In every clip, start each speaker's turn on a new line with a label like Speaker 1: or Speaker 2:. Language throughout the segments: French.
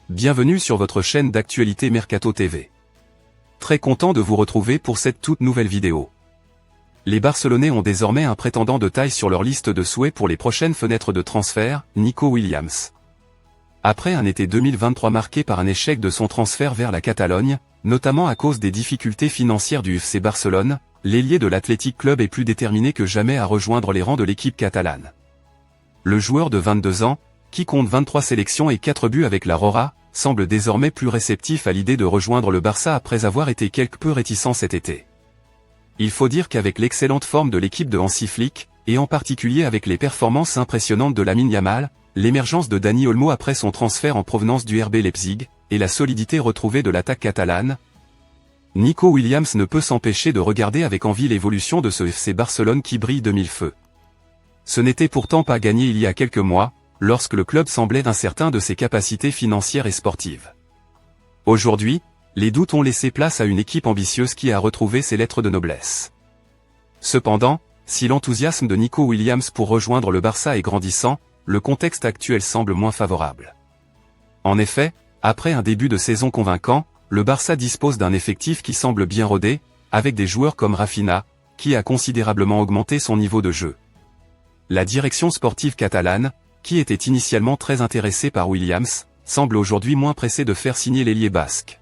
Speaker 1: Bienvenue sur votre chaîne d'actualité Mercato TV. Très content de vous retrouver pour cette toute nouvelle vidéo. Les Barcelonais ont désormais un prétendant de taille sur leur liste de souhaits pour les prochaines fenêtres de transfert, Nico Williams. Après un été 2023 marqué par un échec de son transfert vers la Catalogne, notamment à cause des difficultés financières du FC Barcelone, l'ailier de l'Athletic Club est plus déterminé que jamais à rejoindre les rangs de l'équipe catalane. Le joueur de 22 ans, qui compte 23 sélections et 4 buts avec la Rora, semble désormais plus réceptif à l'idée de rejoindre le Barça après avoir été quelque peu réticent cet été. Il faut dire qu'avec l'excellente forme de l'équipe de Hansi Flick, et en particulier avec les performances impressionnantes de Lamine Yamal, l'émergence de Dani Olmo après son transfert en provenance du RB Leipzig, et la solidité retrouvée de l'attaque catalane, Nico Williams ne peut s'empêcher de regarder avec envie l'évolution de ce FC Barcelone qui brille de mille feux. Ce n'était pourtant pas gagné il y a quelques mois, lorsque le club semblait incertain de ses capacités financières et sportives. Aujourd'hui, les doutes ont laissé place à une équipe ambitieuse qui a retrouvé ses lettres de noblesse. Cependant, si l'enthousiasme de Nico Williams pour rejoindre le Barça est grandissant, le contexte actuel semble moins favorable. En effet, après un début de saison convaincant, le Barça dispose d'un effectif qui semble bien rodé, avec des joueurs comme Rafinha, qui a considérablement augmenté son niveau de jeu. La direction sportive catalane, qui était initialement très intéressée par Williams, semble aujourd'hui moins pressée de faire signer l'ailier basque.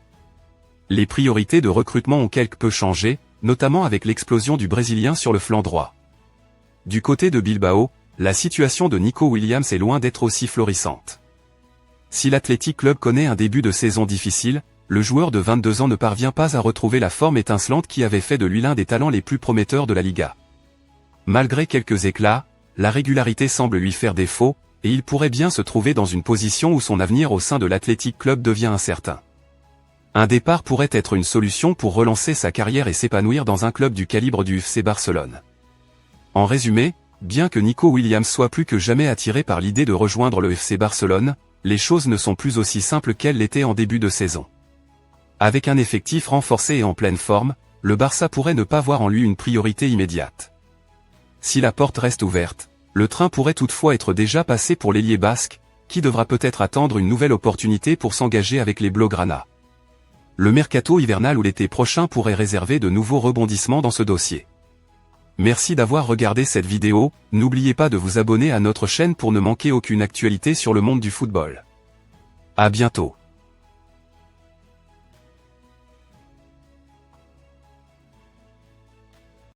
Speaker 1: Les priorités de recrutement ont quelque peu changé, notamment avec l'explosion du Brésilien sur le flanc droit. Du côté de Bilbao, la situation de Nico Williams est loin d'être aussi florissante. Si l'Athletic Club connaît un début de saison difficile, le joueur de 22 ans ne parvient pas à retrouver la forme étincelante qui avait fait de lui l'un des talents les plus prometteurs de la Liga. Malgré quelques éclats, la régularité semble lui faire défaut, et il pourrait bien se trouver dans une position où son avenir au sein de l'Athletic Club devient incertain. Un départ pourrait être une solution pour relancer sa carrière et s'épanouir dans un club du calibre du FC Barcelone. En résumé, bien que Nico Williams soit plus que jamais attiré par l'idée de rejoindre le FC Barcelone, les choses ne sont plus aussi simples qu'elles l'étaient en début de saison. Avec un effectif renforcé et en pleine forme, le Barça pourrait ne pas voir en lui une priorité immédiate. Si la porte reste ouverte, le train pourrait toutefois être déjà passé pour l'ailier basque, qui devra peut-être attendre une nouvelle opportunité pour s'engager avec les Blaugrana. Le mercato hivernal ou l'été prochain pourrait réserver de nouveaux rebondissements dans ce dossier. Merci d'avoir regardé cette vidéo, n'oubliez pas de vous abonner à notre chaîne pour ne manquer aucune actualité sur le monde du football. À bientôt.